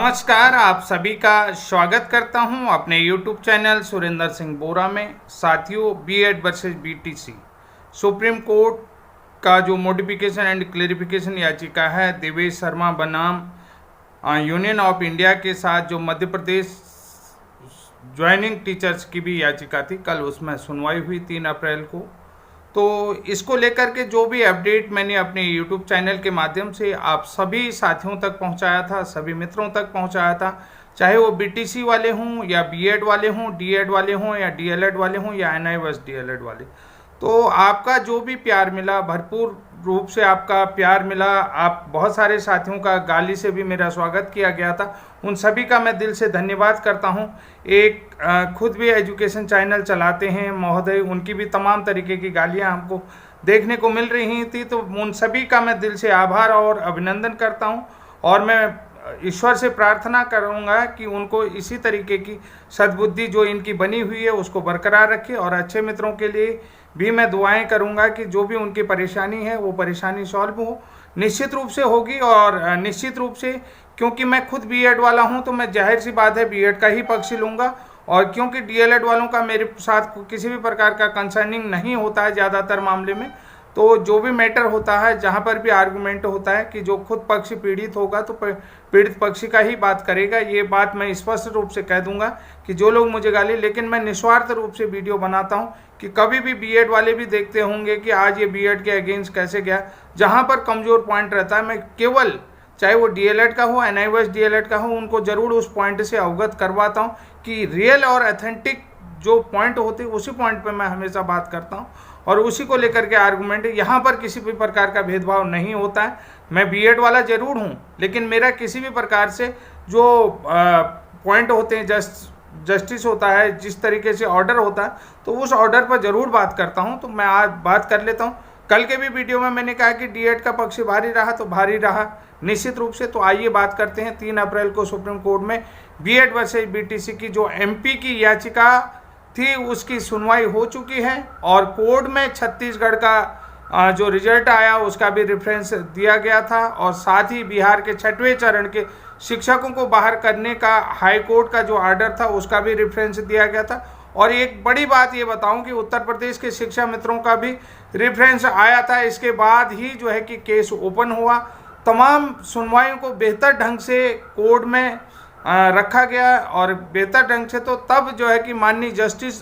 नमस्कार, आप सभी का स्वागत करता हूं अपने YouTube चैनल सुरेंद्र सिंह बोरा में। साथियों, BEd versus BTC Supreme Court का जो मॉडिफिकेशन एंड क्लेरिफिकेशन याचिका है देवेश शर्मा बनाम यूनियन ऑफ इंडिया के साथ जो मध्य प्रदेश ज्वाइनिंग टीचर्स की भी याचिका थी, कल उसमें सुनवाई हुई 3 अप्रैल को। तो इसको लेकर के जो भी अपडेट मैंने अपने YouTube चैनल के माध्यम से आप सभी साथियों तक पहुंचाया था, सभी मित्रों तक पहुंचाया था, चाहे वो बीटीसी वाले हों या बीएड वाले हों, डीएड वाले हों या डीएलएड वाले हों या एनआईओएस डीएलएड वाले। तो आपका जो भी प्यार मिला, भरपूर रूप से आपका प्यार मिला। आप बहुत सारे साथियों का गाली से भी मेरा स्वागत किया गया था, उन सभी का मैं दिल से धन्यवाद करता हूं। एक खुद भी एजुकेशन चैनल चलाते हैं महोदय, उनकी भी तमाम तरीके की गालियां हमको देखने को मिल रही थी, तो उन सभी का मैं दिल से आभार और अभिनंदन करता हूं। और मैं ईश्वर से प्रार्थना करूंगा कि उनको इसी तरीके की सद्बुद्धि जो इनकी बनी हुई है उसको बरकरार रखे, और अच्छे मित्रों के लिए भी मैं दुआएं करूंगा कि जो भी उनकी परेशानी है वो परेशानी सॉल्व हो, निश्चित रूप से होगी। और निश्चित रूप से क्योंकि मैं खुद बीएड वाला हूं तो मैं जाहिर सी बात है बीएड का ही पक्ष लूंगा, और क्योंकि डीएलएड वालों का मेरे साथ किसी भी प्रकार का कंसर्निंग नहीं होता है ज़्यादातर मामले में। तो जो भी मैटर होता है, जहाँ पर भी आर्गूमेंट होता है कि जो खुद पक्ष पीड़ित होगा तो पीड़ित पक्षी का ही बात करेगा, ये बात मैं स्पष्ट रूप से कह दूंगा कि जो लोग मुझे गाली, लेकिन मैं निस्वार्थ रूप से वीडियो बनाता हूं कि कभी भी बीएड वाले भी देखते होंगे कि आज ये बीएड के अगेंस्ट कैसे गया। जहां पर कमजोर पॉइंट रहता है, मैं केवल चाहे वो डीएलएड का हो, एनआईओएस डीएलएड का हो, उनको जरूर उस पॉइंट से अवगत करवाता हूँ कि रियल और ऑथेंटिक जो पॉइंट होते हैं उसी पॉइंट पे मैं हमेशा बात करता हूँ, और उसी को लेकर के आर्गूमेंट। यहाँ पर किसी भी प्रकार का भेदभाव नहीं होता है। मैं बीएड वाला जरूर हूँ, लेकिन मेरा किसी भी प्रकार से जो पॉइंट होते हैं, जस्टिस होता है, जिस तरीके से ऑर्डर होता है, तो उस ऑर्डर पर जरूर बात करता हूँ। तो मैं आज बात कर लेता हूँ। कल के भी वीडियो में मैंने कहा कि डीएड का पक्ष भारी रहा, तो भारी रहा निश्चित रूप से। तो आइए बात करते हैं। 3 अप्रैल को सुप्रीम कोर्ट में बीएड वर्सेस बीटीसी की जो एमपी की याचिका थी उसकी सुनवाई हो चुकी है, और कोर्ट में छत्तीसगढ़ का जो रिजल्ट आया उसका भी रेफरेंस दिया गया था, और साथ ही बिहार के 6वें चरण के शिक्षकों को बाहर करने का हाई कोर्ट का जो ऑर्डर था उसका भी रेफरेंस दिया गया था। और एक बड़ी बात ये बताऊं कि उत्तर प्रदेश के शिक्षा मित्रों का भी रेफरेंस आया था। इसके बाद ही जो है कि केस ओपन हुआ। तमाम सुनवाइयों को बेहतर ढंग से कोर्ट में रखा गया, और बेहतर ढंग से तो तब जो है कि माननीय जस्टिस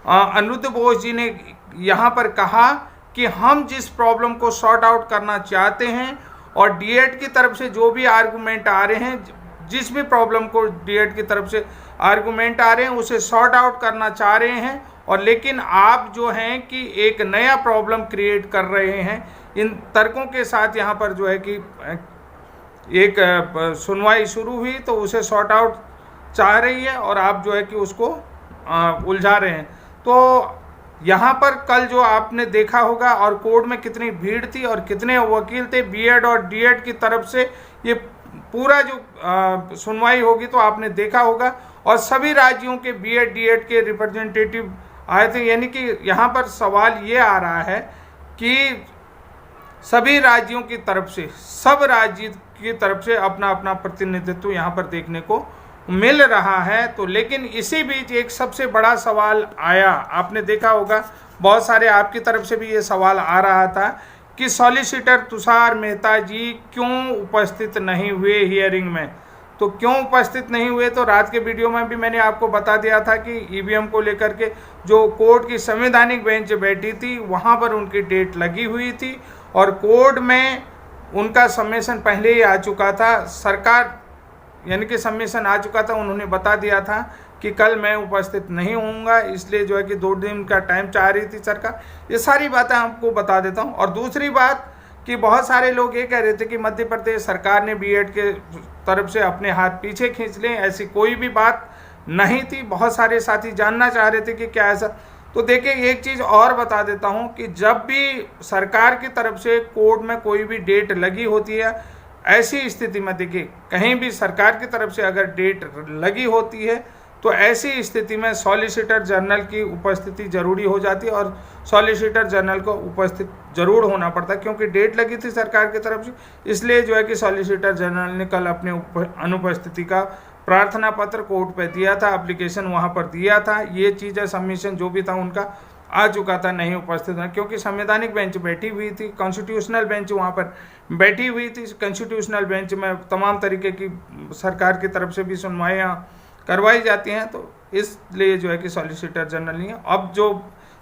अनिरुद्ध बोस जी ने यहाँ पर कहा कि हम जिस प्रॉब्लम को सॉर्ट आउट करना चाहते हैं, और डीएड की तरफ से जो भी आर्गूमेंट आ रहे हैं, जिस भी प्रॉब्लम को डीएड की तरफ से आर्गूमेंट आ रहे हैं उसे सॉर्ट आउट करना चाह रहे हैं, और लेकिन आप जो हैं कि एक नया प्रॉब्लम क्रिएट कर रहे हैं। इन तर्कों के साथ यहाँ पर जो है कि एक सुनवाई शुरू हुई, तो उसे सॉर्ट आउट चाह रही है, और आप जो है कि उसको उलझा रहे हैं। तो यहाँ पर कल जो आपने देखा होगा, और कोर्ट में कितनी भीड़ थी और कितने वकील थे बीएड और डीएड की तरफ से, ये पूरा जो सुनवाई होगी तो आपने देखा होगा। और सभी राज्यों के बीएड डीएड के रिप्रेजेंटेटिव आए थे। यानी कि यहाँ पर सवाल ये आ रहा है कि सभी राज्यों की तरफ से, सब राज्य की तरफ से अपना अपना प्रतिनिधित्व यहाँ पर देखने को मिल रहा है। तो लेकिन इसी बीच एक सबसे बड़ा सवाल आया, आपने देखा होगा बहुत सारे आपकी तरफ से भी ये सवाल आ रहा था कि सॉलिसिटर तुषार मेहता जी क्यों उपस्थित नहीं हुए हियरिंग में। तो क्यों उपस्थित नहीं हुए, तो रात के वीडियो में भी मैंने आपको बता दिया था कि ईवीएम को लेकर के जो कोर्ट की संवैधानिक बेंच बैठी थी वहाँ पर उनकी डेट लगी हुई थी, और कोर्ट में उनका सबमिशन पहले ही आ चुका था। सरकार यानी कि सबमिशन आ चुका था, उन्होंने बता दिया था कि कल मैं उपस्थित नहीं होऊंगा, इसलिए जो है कि 2 दिन का टाइम चाह रही थी सरकार। ये सारी बातें आपको बता देता हूँ। और दूसरी बात कि बहुत सारे लोग ये कह रहे थे कि मध्य प्रदेश सरकार ने बीएड के तरफ से अपने हाथ पीछे खींच लें, ऐसी कोई भी बात नहीं थी। बहुत सारे साथी जानना चाह रहे थे कि क्या ऐसा। तो देखिए, एक चीज़ और बता देता हूं कि जब भी सरकार की तरफ से कोर्ट में कोई भी डेट लगी होती है, ऐसी स्थिति में देखिए कहीं भी सरकार की तरफ से अगर डेट लगी होती है तो ऐसी स्थिति में सॉलिसिटर जनरल की उपस्थिति जरूरी हो जाती है और सॉलिसिटर जनरल को उपस्थित जरूर होना पड़ता है, क्योंकि डेट लगी थी सरकार की तरफ से। इसलिए जो है कि सॉलिसिटर जनरल ने कल अपनी अनुपस्थिति का प्रार्थना पत्र कोर्ट पे दिया था, एप्लीकेशन वहां पर दिया था। ये चीज़ें सबमिशन जो भी था उनका आ चुका था, नहीं उपस्थित था, क्योंकि संवैधानिक बेंच बैठी हुई थी, कॉन्स्टिट्यूशनल बेंच वहाँ पर बैठी हुई थी। कॉन्स्टिट्यूशनल बेंच में तमाम तरीके की सरकार की तरफ से भी सुनवाइयाँ करवाई जाती हैं, तो इसलिए जो है कि सॉलिसिटर जनरल नहीं है। अब जो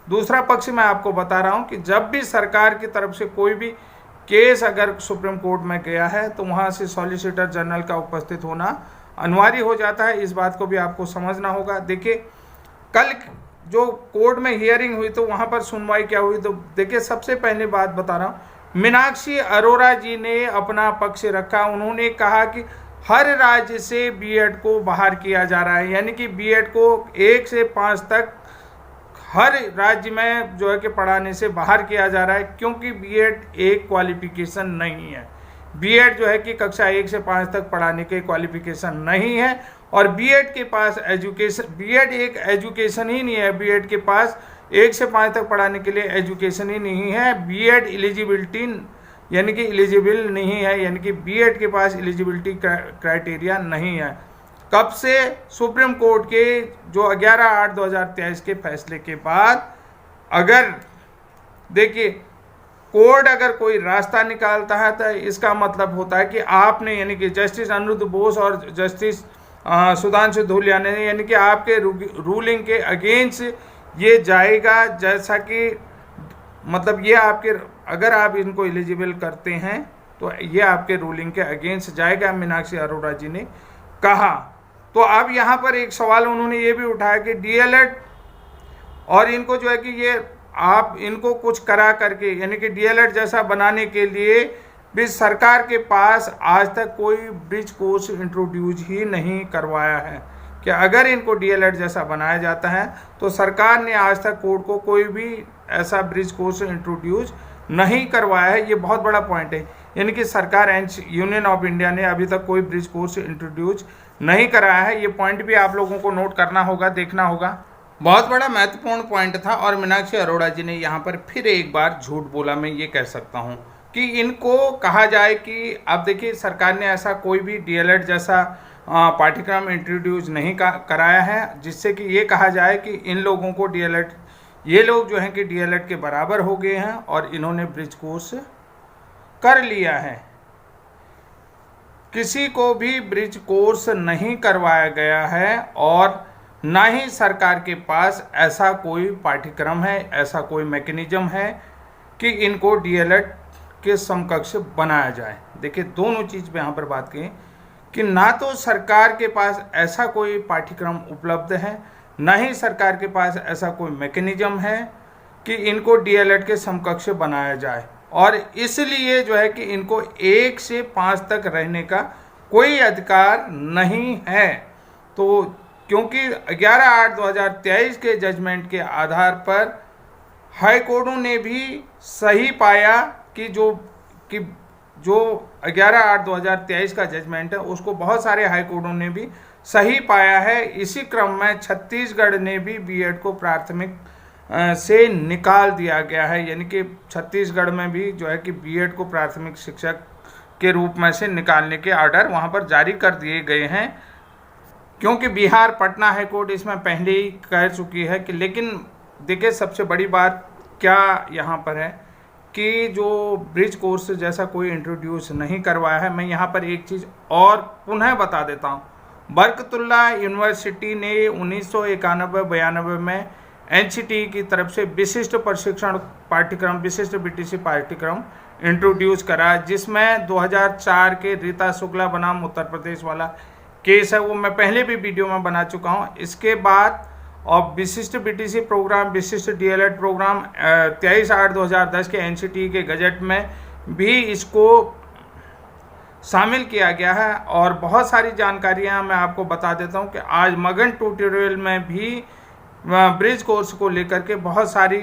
दूसरा पक्ष मैं आपको बता रहा हूँ कि जब भी सरकार की तरफ से कोई भी केस अगर सुप्रीम कोर्ट में गया है तो वहाँ से सॉलिसिटर जनरल का उपस्थित होना अनिवार्य हो जाता है। इस बात को भी आपको समझना होगा। देखिए कल जो कोर्ट में हियरिंग हुई तो वहाँ पर सुनवाई क्या हुई, तो देखिए सबसे पहले बात बता रहा हूँ, मीनाक्षी अरोड़ा जी ने अपना पक्ष रखा। उन्होंने कहा कि हर राज्य से बीएड को बाहर किया जा रहा है, यानी कि बीएड को 1 से 5 तक हर राज्य में जो है कि पढ़ाने से बाहर किया जा रहा है, क्योंकि बीएड एक क्वालिफिकेशन नहीं है। बीएड जो है कि कक्षा 1 से 5 तक पढ़ाने के क्वालिफिकेशन नहीं है, और बीएड के पास एजुकेशन, बीएड एक एजुकेशन ही नहीं है। बीएड के पास 1 से 5 तक पढ़ाने के लिए एजुकेशन ही नहीं है। बीएड एलिजिबिलिटी यानी कि एलिजिबल नहीं है, यानी कि बीएड के पास एलिजिबिलिटी क्राइटेरिया नहीं है। कब से? सुप्रीम कोर्ट के जो 11/8/2023 के फैसले के बाद। अगर देखिए कोर्ट अगर कोई रास्ता निकालता है तो इसका मतलब होता है कि आपने, यानी कि जस्टिस अनिरुद्ध बोस और जस्टिस सुधांशु धूलिया ने, यानी कि आपके रूलिंग के अगेंस्ट ये जाएगा, जैसा कि मतलब ये आपके, अगर आप इनको एलिजिबल करते हैं तो ये आपके रूलिंग के अगेंस्ट जाएगा, मीनाक्षी अरोड़ा जी ने कहा। तो अब यहाँ पर एक सवाल उन्होंने ये भी उठाया कि डीएलएड और इनको जो है कि ये आप इनको कुछ करा करके, यानी कि डीएलएड जैसा बनाने के लिए भी सरकार के पास आज तक कोई ब्रिज कोर्स इंट्रोड्यूस ही नहीं करवाया है, कि अगर इनको डीएलएड जैसा बनाया जाता है तो सरकार ने आज तक कोर्ट को कोई भी ऐसा ब्रिज कोर्स इंट्रोड्यूस नहीं करवाया है। ये बहुत बड़ा पॉइंट है, यानी कि सरकार एंड यूनियन ऑफ इंडिया ने अभी तक कोई ब्रिज कोर्स इंट्रोड्यूस नहीं कराया है। ये पॉइंट भी आप लोगों को नोट करना होगा, देखना होगा। बहुत बड़ा महत्वपूर्ण पॉइंट था, और मीनाक्षी अरोड़ा जी ने यहाँ पर फिर एक बार झूठ बोला, मैं ये कह सकता हूँ कि इनको कहा जाए कि अब देखिए सरकार ने ऐसा कोई भी डीएलएड जैसा पाठ्यक्रम इंट्रोड्यूस नहीं कराया है, जिससे कि ये कहा जाए कि इन लोगों को डीएलएड, ये लोग जो हैं कि डीएलएड के बराबर हो गए हैं और इन्होंने ब्रिज कोर्स कर लिया है। किसी को भी ब्रिज कोर्स नहीं करवाया गया है, और ना ही सरकार के पास ऐसा कोई पाठ्यक्रम है, ऐसा कोई मैकेनिज्म है कि इनको डीएलएड के समकक्ष बनाया जाए। देखिए दोनों चीज़ पे यहाँ पर बात की कि ना तो सरकार के पास ऐसा कोई पाठ्यक्रम उपलब्ध है, ना ही सरकार के पास ऐसा कोई मैकेनिज्म है कि इनको डीएलएड के समकक्ष बनाया जाए, और इसलिए जो है कि इनको 1 से 5 तक रहने का कोई अधिकार नहीं है। तो क्योंकि 11/8/2023 के जजमेंट के आधार पर हाई कोर्टों ने भी सही पाया कि जो 11/8/2023 का जजमेंट है उसको बहुत सारे हाई कोर्टों ने भी सही पाया है। इसी क्रम में छत्तीसगढ़ ने भी बीएड को प्राथमिक से निकाल दिया गया है, यानी कि छत्तीसगढ़ में भी जो है कि बीएड को प्राथमिक शिक्षक के रूप में से निकालने के ऑर्डर वहां पर जारी कर दिए गए हैं, क्योंकि बिहार पटना हाई कोर्ट इसमें पहले ही कह चुकी है कि। लेकिन देखिए सबसे बड़ी बात क्या यहाँ पर है कि जो ब्रिज कोर्स जैसा कोई इंट्रोड्यूस नहीं करवाया है। मैं यहाँ पर एक चीज़ और पुनः बता देता हूँ, बरकतुल्ला यूनिवर्सिटी ने 1991-92 में एनसीटी की तरफ से विशिष्ट प्रशिक्षण पाठ्यक्रम, विशिष्ट बीटीसी पाठ्यक्रम इंट्रोड्यूस करा, जिसमें 2004 के रीता शुक्ला बनाम उत्तर प्रदेश वाला केस है, वो मैं पहले भी वीडियो में बना चुका हूँ। इसके बाद और विशिष्ट बीटीसी प्रोग्राम, विशिष्ट डीएलएड प्रोग्राम 23/8/2010 के एनसीटी के गजट में भी इसको शामिल किया गया है। और बहुत सारी जानकारियां मैं आपको बता देता हूं कि आज मगन ट्यूटोरियल में भी ब्रिज कोर्स को लेकर के बहुत सारी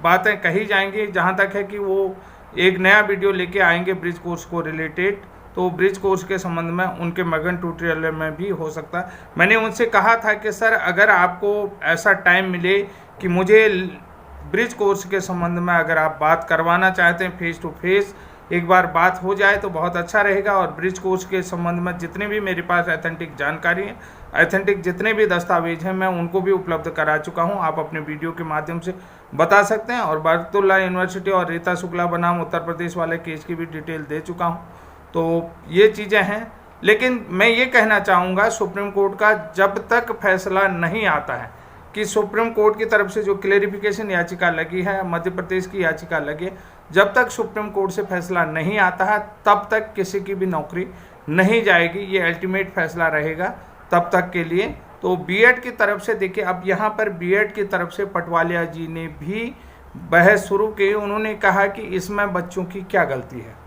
बातें कही जाएंगी, जहां तक है कि वो एक नया वीडियो लेके आएंगे ब्रिज कोर्स को रिलेटेड, तो ब्रिज कोर्स के संबंध में उनके मगन ट्यूटोरियल में भी हो सकता है। मैंने उनसे कहा था कि सर अगर आपको ऐसा टाइम मिले कि मुझे ब्रिज कोर्स के संबंध में अगर आप बात करवाना चाहते हैं फेस टू फेस, एक बार बात हो जाए तो बहुत अच्छा रहेगा। और ब्रिज कोर्स के संबंध में जितने भी मेरे पास ऑथेंटिक जानकारी है, ऑथेंटिक जितने भी दस्तावेज हैं, मैं उनको भी उपलब्ध करा चुका हूं। आप अपने वीडियो के माध्यम से बता सकते हैं। और बरकतुल्लाह यूनिवर्सिटी और रीता शुक्ला बनाम उत्तर प्रदेश वाले केस की भी डिटेल दे चुका हूँ। तो ये चीज़ें हैं, लेकिन मैं ये कहना चाहूँगा सुप्रीम कोर्ट का जब तक फैसला नहीं आता है कि सुप्रीम कोर्ट की तरफ से जो क्लेरिफिकेशन याचिका लगी है, मध्य प्रदेश की याचिका लगी है, जब तक सुप्रीम कोर्ट से फैसला नहीं आता है तब तक किसी की भी नौकरी नहीं जाएगी। ये अल्टीमेट फैसला रहेगा तब तक के लिए। तो बीएड की तरफ से देखिए, अब यहाँ पर बीएड की तरफ से पटवालिया जी ने भी बहस शुरू की। उन्होंने कहा कि इसमें बच्चों की क्या गलती है।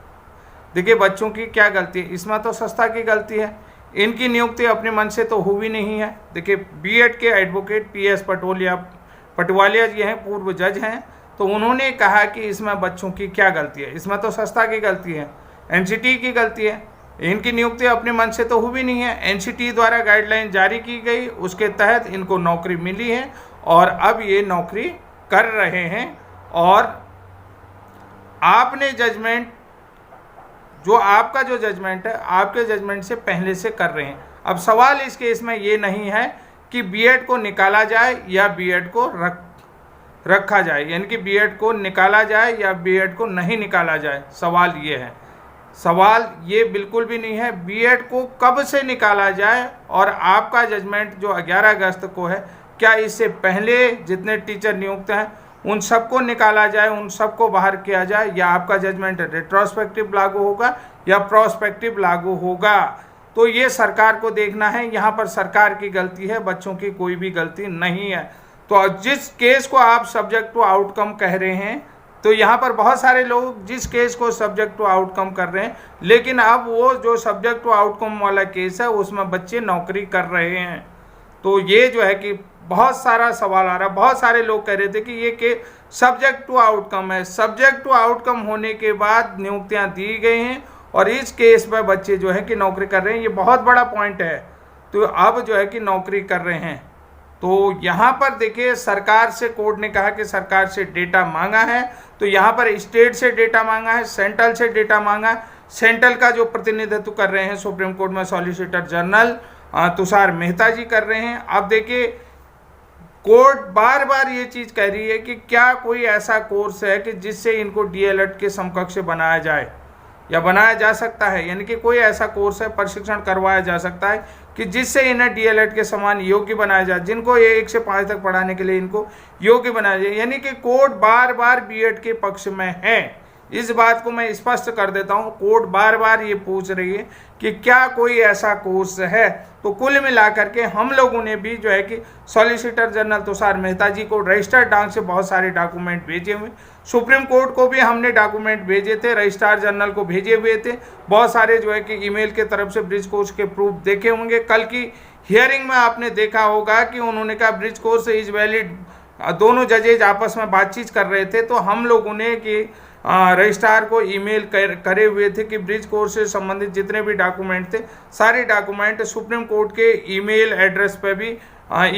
देखिए बच्चों की क्या गलती है, इसमें तो संस्था की गलती है। इनकी नियुक्ति अपने मन से तो हुई नहीं है। देखिए बीएड के एडवोकेट पीएस पटवालिया जी हैं, पूर्व जज हैं, तो उन्होंने कहा कि इसमें बच्चों की क्या गलती है, इसमें तो संस्था की गलती है, एनसीटी की गलती है। इनकी नियुक्ति अपने मन से तो हुई नहीं है। एनसीटी द्वारा गाइडलाइन जारी की गई, उसके तहत इनको नौकरी मिली है और अब ये नौकरी कर रहे हैं। और आपने जजमेंट, जो आपका जो जजमेंट है, आपके जजमेंट से पहले से कर रहे हैं। अब सवाल इस केस में ये नहीं है कि बीएड को निकाला जाए या बीएड को रखा जाए, यानी कि बीएड को निकाला जाए या बीएड को नहीं निकाला जाए। सवाल ये है, सवाल ये बिल्कुल भी नहीं है बीएड को कब से निकाला जाए। और आपका जजमेंट जो 11 अगस्त को है, क्या इससे पहले जितने टीचर नियुक्त हैं उन सबको निकाला जाए, उन सबको बाहर किया जाए, या आपका जजमेंट रेट्रोस्पेक्टिव लागू होगा या प्रोस्पेक्टिव लागू होगा। तो ये सरकार को देखना है। यहाँ पर सरकार की गलती है, बच्चों की कोई भी गलती नहीं है। तो जिस केस को आप सब्जेक्ट टू आउटकम कह रहे हैं, तो यहाँ पर बहुत सारे लोग जिस केस को सब्जेक्ट टू आउटकम कर रहे हैं, लेकिन अब वो जो सब्जेक्ट टू आउटकम वाला केस है उसमें बच्चे नौकरी कर रहे हैं। तो ये जो है कि बहुत सारा सवाल आ रहा है। बहुत सारे लोग कह रहे थे कि ये के सब्जेक्ट टू आउटकम है, सब्जेक्ट टू आउटकम होने के बाद नियुक्तियां दी गई हैं और इस केस में बच्चे जो है कि नौकरी कर रहे हैं। ये बहुत बड़ा पॉइंट है। तो अब जो है कि नौकरी कर रहे हैं। तो यहाँ पर देखिए सरकार से कोर्ट ने कहा कि सरकार से डेटा मांगा है, तो यहाँ पर स्टेट से डेटा मांगा है, सेंट्रल से डेटा मांगा है। सेंट्रल का जो प्रतिनिधित्व कर रहे हैं सुप्रीम कोर्ट में सॉलिसिटर जनरल तुषार मेहता जी कर रहे हैं। अब देखिए कोर्ट बार बार ये चीज कह रही है कि क्या कोई ऐसा कोर्स है कि जिससे इनको डीएलएड के समकक्ष बनाया जाए या बनाया जा सकता है, यानी कि कोई ऐसा कोर्स है, प्रशिक्षण करवाया जा सकता है कि जिससे इन्हें डीएलएड के समान योग्य बनाया जाए, जिनको ये 1 से 5 तक पढ़ाने के लिए इनको योग्य बनाया जाए। यानी कि कोर्ट बार बार बीएड के पक्ष में है। इस बात को मैं स्पष्ट कर देता हूं, कोर्ट बार बार ये पूछ रही है कि क्या कोई ऐसा कोर्स है। तो कुल मिलाकर के हम लोगों ने भी जो है कि सॉलिसिटर जनरल तुषार मेहता जी को रजिस्टर्ड ढंग से बहुत सारे डॉक्यूमेंट भेजे हुए, सुप्रीम कोर्ट को भी हमने डॉक्यूमेंट भेजे थे, रजिस्ट्रार जनरल को भेजे हुए थे, बहुत सारे जो है कि ईमेल के तरफ से ब्रिज कोर्स के प्रूफ देखे होंगे। कल की हियरिंग में आपने देखा होगा कि उन्होंने कहा ब्रिज कोर्स इज वैलिड। दोनों जजेज आपस में बातचीत कर रहे थे, तो हम लोगों ने कि रजिस्ट्रार को ईमेल करे हुए थे कि ब्रिज कोर्स से संबंधित जितने भी डॉक्यूमेंट थे, सारे डॉक्यूमेंट सुप्रीम कोर्ट के ईमेल एड्रेस पे भी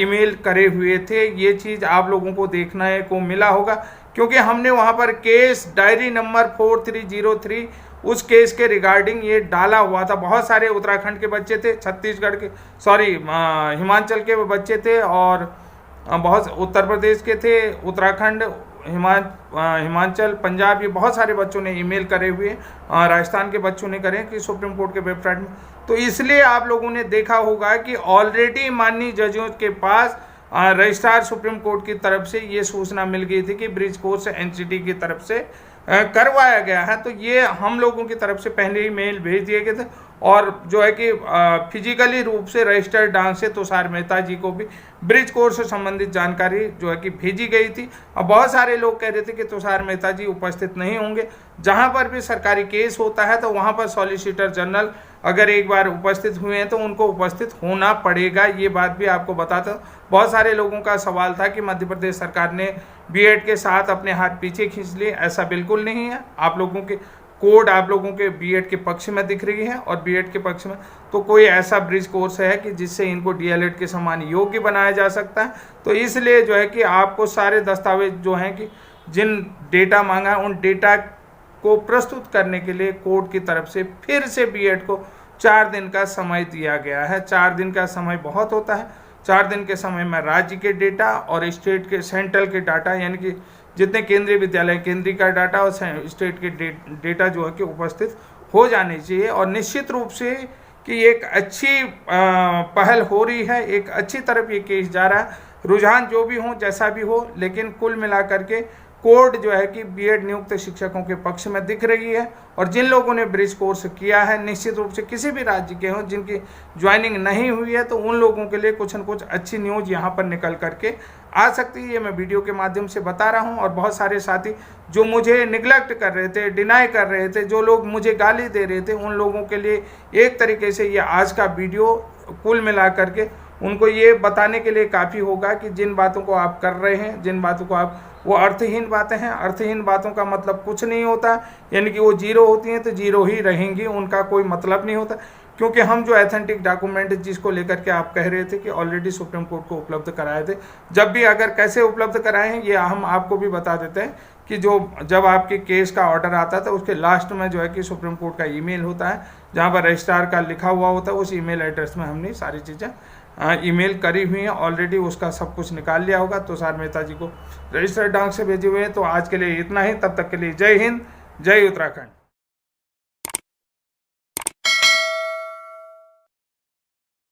ईमेल करे हुए थे। ये चीज़ आप लोगों को देखने को मिला होगा, क्योंकि हमने वहाँ पर केस डायरी नंबर 4303 उस केस के रिगार्डिंग ये डाला हुआ था। बहुत सारे उत्तराखंड के बच्चे थे, छत्तीसगढ़ के हिमाचल के बच्चे थे, और बहुत उत्तर प्रदेश के थे, उत्तराखंड, हिमाचल, पंजाब, ये बहुत सारे बच्चों ने ईमेल करे हुए, राजस्थान के बच्चों ने करे कि सुप्रीम कोर्ट के वेबसाइट में। तो इसलिए आप लोगों ने देखा होगा कि ऑलरेडी माननीय जजों के पास रजिस्ट्रार सुप्रीम कोर्ट की तरफ से ये सूचना मिल गई थी कि ब्रिज कोर्स एनसीटी की तरफ से करवाया गया है। तो ये हम लोगों की तरफ से पहले ही मेल भेज दिए गए थे, और जो है कि फिजिकली रूप से रजिस्टर्ड ढंग से तुषार मेहता जी को भी ब्रिज कोर्स से संबंधित जानकारी जो है कि भेजी गई थी। अब बहुत सारे लोग कह रहे थे कि तुषार मेहता जी उपस्थित नहीं होंगे। जहां पर भी सरकारी केस होता है तो वहां पर सॉलिसिटर जनरल अगर एक बार उपस्थित हुए हैं तो उनको उपस्थित होना पड़ेगा। ये बात भी आपको बताता हूँ। बहुत सारे लोगों का सवाल था कि मध्य प्रदेश सरकार ने बीएड के साथ अपने हाथ पीछे खींच लिए। ऐसा बिल्कुल नहीं है। आप लोगों के कोड आप लोगों के बीएड के पक्ष में दिख रही है और बीएड के पक्ष में तो कोई ऐसा ब्रिज कोर्स है कि जिससे इनको डीएलएड के समान योग्य बनाया जा सकता है। तो इसलिए जो है कि आपको सारे दस्तावेज जो हैं कि जिन डेटा मांगा है उन डेटा को प्रस्तुत करने के लिए कोर्ट की तरफ से फिर से बीएड को 4 दिन का समय दिया गया है। 4 दिन का समय बहुत होता है। 4 दिन के समय में राज्य के डेटा और स्टेट के सेंट्रल के डाटा यानी कि जितने केंद्रीय विद्यालय केंद्रीय का डाटा और स्टेट के डेटा जो है कि उपस्थित हो जाने चाहिए। और निश्चित रूप से कि एक अच्छी पहल हो रही है, एक अच्छी तरफ ये केस जा रहा है। रुझान जो भी हो जैसा भी हो, लेकिन कुल मिलाकर के कोर्ट जो है कि बीएड नियुक्त शिक्षकों के पक्ष में दिख रही है। और जिन लोगों ने ब्रिज कोर्स किया है निश्चित रूप से किसी भी राज्य के हों जिनकी ज्वाइनिंग नहीं हुई है तो उन लोगों के लिए कुछ न कुछ अच्छी न्यूज़ यहाँ पर निकल करके आ सकती है। ये मैं वीडियो के माध्यम से बता रहा हूँ। और बहुत सारे साथी जो मुझे निगलेक्ट कर रहे थे, डिनाई कर रहे थे, जो लोग मुझे गाली दे रहे थे, उन लोगों के लिए एक तरीके से ये आज का वीडियो कुल मिला करके उनको ये बताने के लिए काफ़ी होगा कि जिन बातों को आप कर रहे हैं, जिन बातों को आप वो अर्थहीन बातें हैं। अर्थहीन बातों का मतलब कुछ नहीं होता, यानी कि वो जीरो होती हैं तो जीरो ही रहेंगी, उनका कोई मतलब नहीं होता। क्योंकि हम जो एथेंटिक डॉक्यूमेंट जिसको लेकर के आप कह रहे थे कि ऑलरेडी सुप्रीम कोर्ट को उपलब्ध कराए थे, जब भी अगर कैसे उपलब्ध कराए हैं ये हम आपको भी बता देते हैं कि जब आपके केस का ऑर्डर आता था उसके लास्ट में जो है कि सुप्रीम कोर्ट का ईमेल होता है जहाँ पर रजिस्ट्रार का लिखा हुआ होता है। उस ईमेल एड्रेस में हमने सारी चीज़ें ईमेल करी हुई हैं ऑलरेडी, उसका सब कुछ निकाल लिया होगा। तुषार मेहता जी को रजिस्टर्ड डाक से भेजे हुए हैं। तो आज के लिए इतना ही, तब तक के लिए जय हिंद, जय उत्तराखंड।